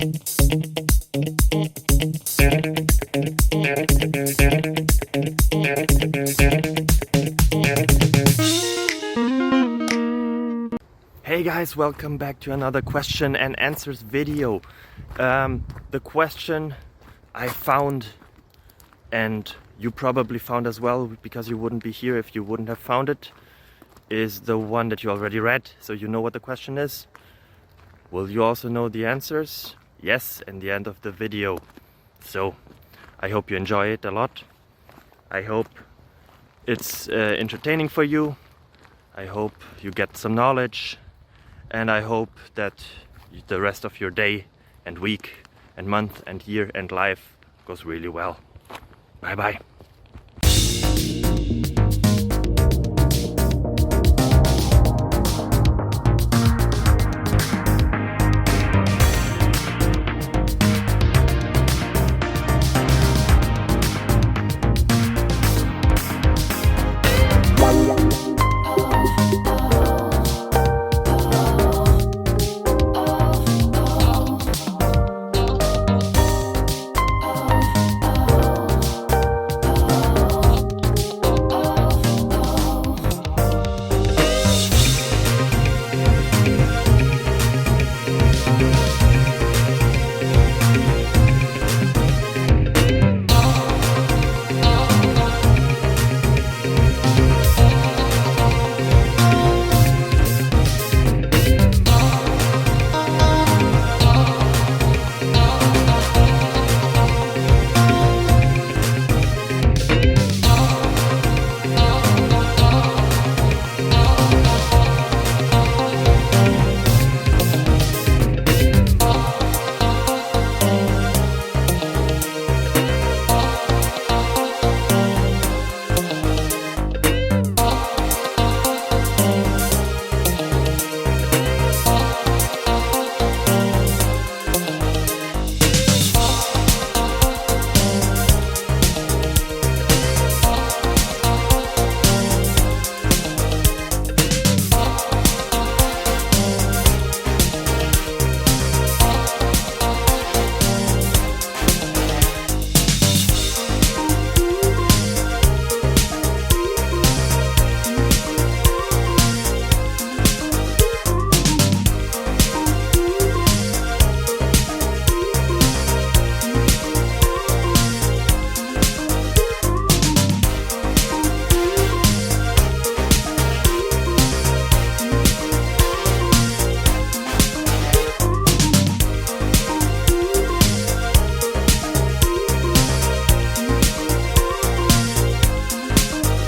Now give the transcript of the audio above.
Hey guys, welcome back to another question and answers video. The question I found, and you probably found as well because you wouldn't be here if you wouldn't have found it, is the one that you already read, so you know what the question is. Will you also know the answers? Yes, in the end of the video. So I hope you enjoy it a lot. I hope it's entertaining for you. I hope you get some knowledge. And I hope that the rest of your day and week and month and year and life goes really well. Bye bye.